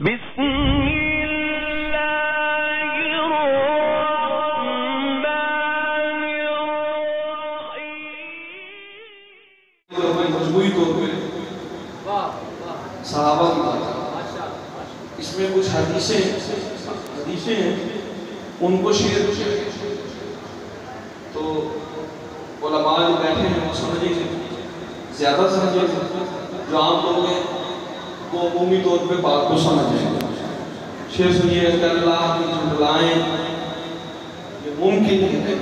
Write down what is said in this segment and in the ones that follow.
بسم اللہ الرحمن الرحیم۔ مجموعی طور پہ صحابہ کی بات ہے، اس میں کچھ حدیثیں ہیں، ان کو شیئر کیا تو علماء جو بیٹھے ہیں وہ سمجھیں گے، زیادہ سمجھیں گے، جو عام لوگ ہیں وہ عمومی طور پہ بات کو سمجھیں گے۔ شیئر سنیے کہ اللہ کی جھنڈلائیں یہ ممکن ہے،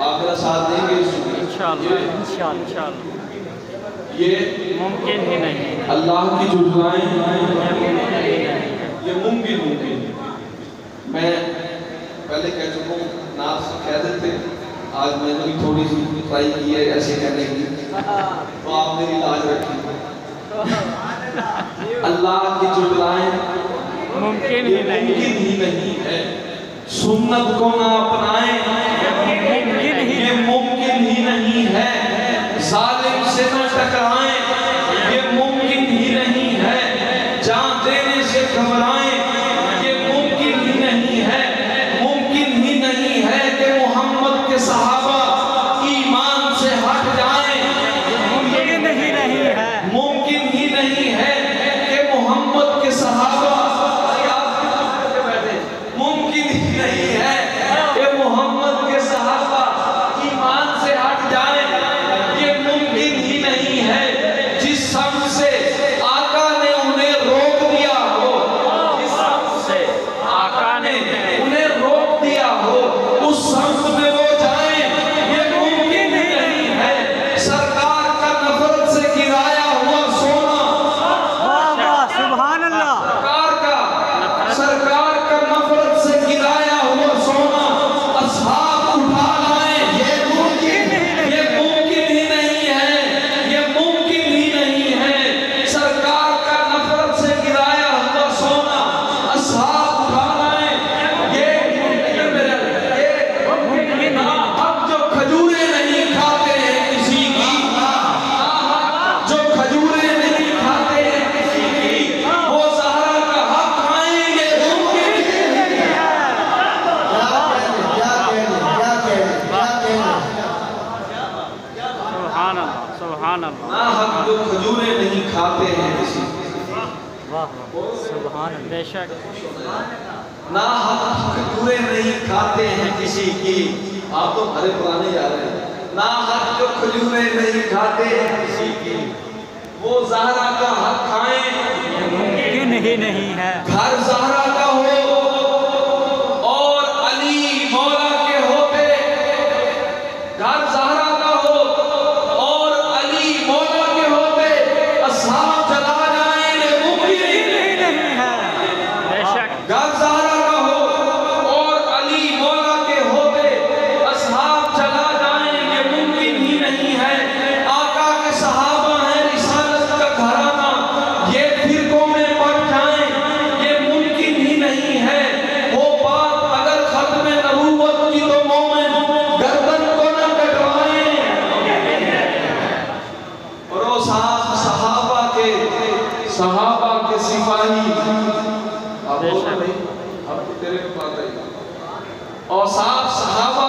آپ میرا ساتھ دیں گے انشاءاللہ یہ ممکن ہی نہیں، اللہ کی جھنڈلائیں یہ ممکن ہے۔ میں پہلے کہہ چکا ہوں، نعت کہہ دیتے، آج میں نے بھی تھوڑی سی ٹرائی کی ہے ایسے کہنے کی، تو آپ میری لاج رکھیں۔ اللہ کی جھنڈلائیں ممکن ہی یہ ممکن ہی نہیں ہے، سنت کو نہ اپنائیں یہ ممکن ہی نہیں ہے، ظالم سے نہ ٹکرائیں یہ ممکن ہی نہیں ہے، جان دینے سے گھبرائیں یہ ممکن ہی نہیں ہے، ممکن ہی نہیں ہے کہ محمد کے صحابہ ایمان سے ہٹ جائیں، ممکن ہی نہیں ہے، ممکن ہی نہیں ہے کہ محمد کے صحابہ ممکن ہی نہیں ہے کہ محمد کے صحابہ ایمان سے ہٹ جائیں، یہ ممکن ہی نہیں ہے، جس سمت سے آقا نے انہیں روک دیا ہو، جس سمت سے آقا نے انہیں روک دیا ہو اس سمت میں وہ جائیں، یہ ممکن ہی نہیں ہے، سرکار کا نفرت سے گرایا ہوا سونا، سبحان اللہ، سرکار کا نفرت سے گرایا ہوا سونا اصحاب اٹھا لائیں، یہ ممکن ہی نہیں ہے، یہ ممکن ہی نہیں ہے، سرکار کا نفرت سے گرایا ہوا سونا اصحاب اٹھا لائیں، یہ اب جو کھجوریں نہیں کھاتے ہیں کسی کی، جو کھجوریں نہیں کھاتے ہیں کسی کی، وہ زہرا کا حق کھائیں گے، ممکن ہی نہیں ہے۔ سبحان اللہ، نہ حق جو کھجوریں نہیں کھاتے ہیں کسی کی، سبحان اللہ، بے شک، نہ حق کھجوریں نہیں کھاتے ہیں کسی کی، آپ تو بھرے پرانے جا رہے ہیں، نہ حق جو کھجوریں نہیں کھاتے ہیں کسی کی، وہ زہرا کا حق کھائیں، ممکن ہی نہیں ہے، گھر زہرا کا ہو اور علی مولا کے ہوتے، گھر زہرا کا ہو اور علی مولا کے ہوتے، اصحاب چلا جائیں گے، ممکن ہی نہیں ہے، بے شک، گھر زہرا کا ہو اور علی مولا کے ہوتے، اصحاب چلا جائیں گے، ممکن ہی نہیں ہے، آقا کے صحابہ ہیں رسالت کا گھرانہ، یہ فرقوں میں بٹ جائیں، یہ ممکن ہی نہیں ہے، وہ بات اگر ختم نبوت کی تو مومن گردن کو نہ کٹوائیں، اور وہ صحابہ کے سپاہی، اب بولنا نہیں، اب تیرے کو بات آئی، اور صحابہ